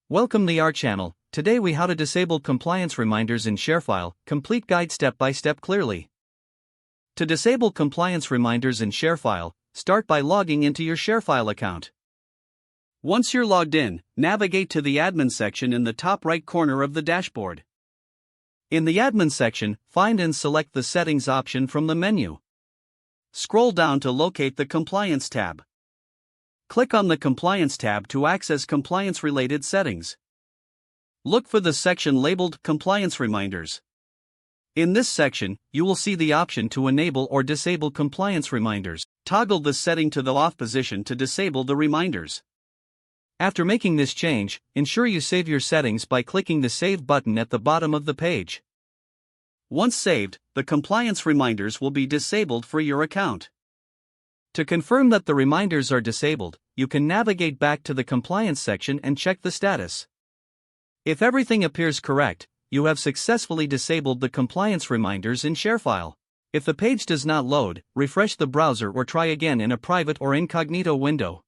Welcome to our channel. Today we how to disable compliance reminders in ShareFile, complete guide step by step clearly. To disable compliance reminders in ShareFile, start by logging into your ShareFile account. Once you're logged in, navigate to the admin section in the top right corner of the dashboard. In the admin section, find and select the settings option from the menu. Scroll down to locate the compliance tab. Click on the Compliance tab to access compliance-related settings. Look for the section labeled Compliance Reminders. In this section, you will see the option to enable or disable compliance reminders. Toggle this setting to the off position to disable the reminders. After making this change, ensure you save your settings by clicking the Save button at the bottom of the page. Once saved, the compliance reminders will be disabled for your account. To confirm that the reminders are disabled, you can navigate back to the Compliance section and check the status. If everything appears correct, you have successfully disabled the compliance reminders in ShareFile. If the page does not load, refresh the browser or try again in a private or incognito window.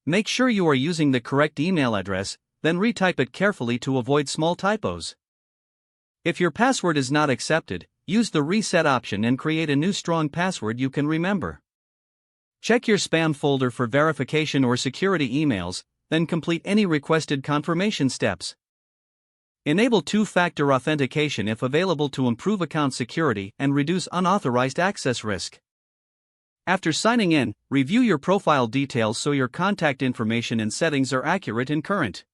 Make sure you are using the correct email address, then retype it carefully to avoid small typos. If your password is not accepted, use the reset option and create a new strong password you can remember. Check your spam folder for verification or security emails, then complete any requested confirmation steps. Enable two-factor authentication if available to improve account security and reduce unauthorized access risk. After signing in, review your profile details so your contact information and settings are accurate and current.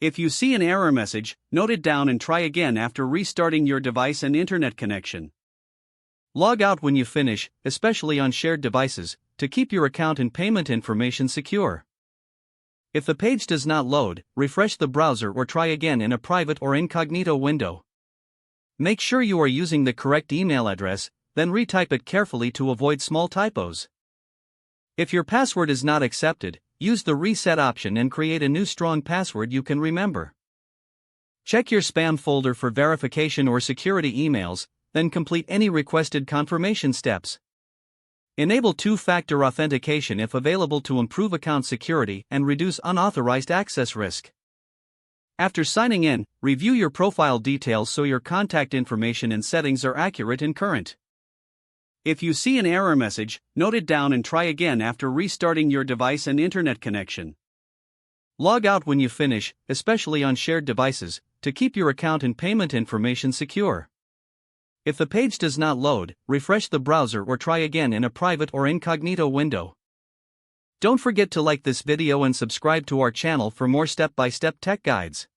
If you see an error message, note it down and try again after restarting your device and internet connection. Log out when you finish, especially on shared devices, to keep your account and payment information secure. If the page does not load, refresh the browser or try again in a private or incognito window. Make sure you are using the correct email address, then retype it carefully to avoid small typos. If your password is not accepted, use the reset option and create a new strong password you can remember. Check your spam folder for verification or security emails, then complete any requested confirmation steps. Enable two-factor authentication if available to improve account security and reduce unauthorized access risk. After signing in, review your profile details so your contact information and settings are accurate and current. If you see an error message, note it down and try again after restarting your device and internet connection. Log out when you finish, especially on shared devices, to keep your account and payment information secure. If the page does not load, refresh the browser or try again in a private or incognito window. Don't forget to like this video and subscribe to our channel for more step-by-step tech guides.